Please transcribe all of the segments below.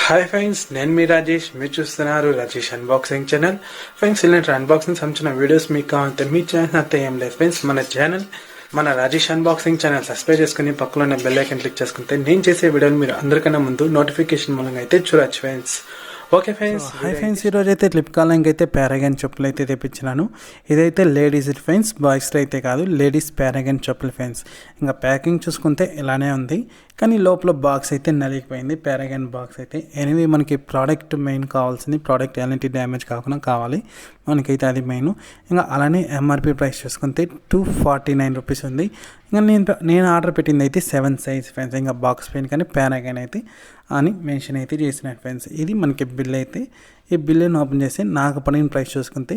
Hi friends, నేను మీ రాజేష్. మీరు చూస్తున్నారు రాజేష్ అన్బాక్సింగ్ ఛానల్. ఫ్రెండ్స్, ఇలాంటి అన్బాక్సింగ్ సంబంధించిన వీడియోస్ మీకు కావాలంటే మీ ఛానల్ అంతా ఏం లేదు ఫ్రెండ్స్. మన రాజేష్ అన్బాక్సింగ్ ఛానల్ సబ్స్క్రైబ్ చేసుకుని పక్కలో ఉన్న బెల్ ఐకాన్ క్లిక్ చేసుకుంటే నేను చేసే వీడియోలు మీరు అందరికన్నా ముందు నోటిఫికేషన్ మూలంగా అయితే చూడొచ్చు friends. Okay friends, hi friends, ఈరోజు అయితే ఫ్లిప్కార్ట్లో అయితే పారాగన్ చెప్పులు అయితే తెప్పించినాను. ఇదైతే లేడీస్ ఫ్రెండ్స్, బాయ్స్ అయితే కాదు, లేడీస్ పారాగన్ చెప్పులు ఫ్రెండ్స్. ఇంకా ప్యాకింగ్ చూసుకుంటే ఇలానే ఉంది, కానీ లోపల బాక్స్ అయితే నలిగిపోయింది. పారాగన్ బాక్స్ అయితే ఎనివే మనకి ప్రోడక్ట్ మెయిన్ కావాల్సింది, ప్రోడక్ట్ ఎలాంటి డ్యామేజ్ కాకుండా కావాలి మనకైతే, అది మెయిన్. ఇంకా అలానే ఎంఆర్పి ప్రైస్ చూసుకుంటే 249 రూపీస్ ఉంది. ఇంకా నేను ఆర్డర్ పెట్టింది అయితే 7 సైజ్ ఫ్రెండ్స్. ఇంకా బాక్స్ పెయిన్ కానీ పారాగన్ అయితే అని మెన్షన్ అయితే చేసిన ఫ్రెండ్స్. ఇది మనకి బిల్ అయితే, ఈ బిల్లుని ఓపెన్ చేసి నాకు పడిన ప్రైస్ చూసుకుంటే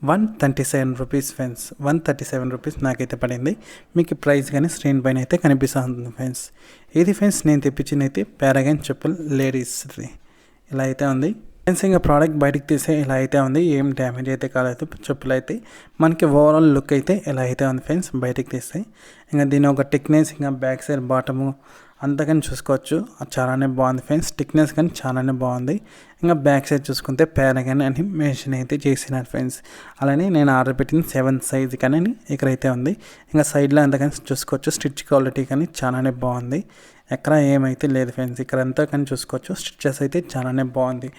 137 రూపీస్ ఫ్రెండ్స్. 137 రూపీస్ నాకైతే పడింది. మీకు ప్రైస్ కానీ స్క్రీన్ పైన అయితే కనిపిస్తుంది ఫ్రెండ్స్. ఇది ఫ్రెండ్స్ నేను తెప్పించింది అయితే పారాగన్ చెప్పులు లేడీస్ది. ఇలా అయితే ఉంది ఫ్రెండ్స్. ఇంకా ప్రోడక్ట్ బయటకు తీస్తే ఇలా అయితే ఉంది, ఏం డ్యామేజ్ అయితే కాలేదు. చెప్పులు అయితే మనకి ఓవరాల్ లుక్ అయితే ఇలా అయితే ఉంది ఫ్రెండ్స్ బయటకు తీస్తే. ఇంకా దీని ఒక థిక్నెస్, ఇంకా బ్యాక్ సైడ్ బాటము అంతకని చూసుకోవచ్చు, చాలానే బాగుంది ఫ్రెండ్స్. థిక్నెస్ కానీ చాలానే బాగుంది. ఇంకా బ్యాక్ సైడ్ చూసుకుంటే పారాగన్ అని మెన్షన్ అయితే చేసినారు ఫ్రెండ్స్. అలానే నేను ఆర్డర్ పెట్టింది 7 సైజ్ కానీ ఇక్కడైతే ఉంది. ఇంకా సైడ్లో అంతకని చూసుకోవచ్చు, స్టిచ్ క్వాలిటీ కానీ చాలానే బాగుంది, ఎక్కడ ఏమైతే లేదు ఫ్రెండ్స్. ఇక్కడ అంతా కానీ చూసుకోవచ్చు, స్టిచెస్ అయితే చాలానే బాగుంది.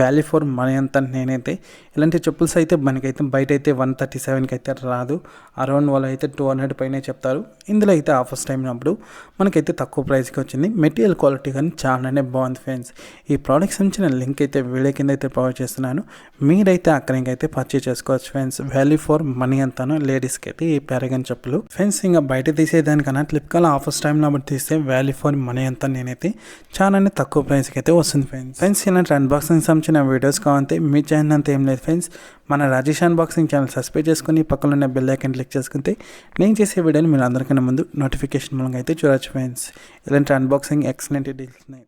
వాల్యూ ఫర్ మనీ అంతా. నేనైతే ఇలాంటి చెప్పుల్స్ అయితే మనకైతే బయట అయితే 137కి అయితే రాదు, అరౌండ్ వాళ్ళు అయితే 200 పైనే చెప్తారు. ఇందులో అయితే ఆఫర్స్ టైం ఉన్నప్పుడు మనకైతే తక్కువ ప్రైస్కి వచ్చింది. మెటీరియల్ క్వాలిటీ కానీ చాలానే బాగుంది ఫ్రెండ్స్. ఈ ప్రోడక్ట్స్ సంబంధించిన లింక్ అయితే వీడియో కింద అయితే ప్రొవైడ్ చేస్తున్నాను, మీరైతే అక్కడికైతే పర్చేస్ చేసుకోవచ్చు ఫ్రెండ్స్. వాల్యూ ఫర్ మనీ అంతాను లేడీస్కి అయితే ఈ పారాగన్ చెప్పులు ఫ్రెండ్స్. ఇంకా బయట తీసేదానికన్నా ఫ్లిప్కార్ట్లో ఆఫర్స్ టైంలో బట్టి తీస్తే వాల్యూ ఫర్ మనీ అంతా నేనైతే చాలానే తక్కువ ప్రైస్కి అయితే వస్తుంది ఫ్రెండ్స్. ఇలాంటి అన్బాక్సింగ్ సంబంధించిన వీడియోస్ కావాలంటే మీ ఛానల్ అంతా ఏం లేదు ఫ్రెండ్స్, మన రాజేష్ అన్బాక్సింగ్ ఛానల్ సబ్స్క్రైబ్ చేసుకుని పక్కన ఉన్న బెల్ ఐకాన్ క్లిక్ చేసుకుంటే నేను చేసే వీడియోని మీరు అందరికన్నా ముందు నోటిఫికేషన్ మూలంగా అయితే చూడొచ్చు ఫ్రెండ్స్. ఇలాంటి అన్బాక్సింగ్ ఎక్సలెంట్ డీల్స్ ఉన్నాయి.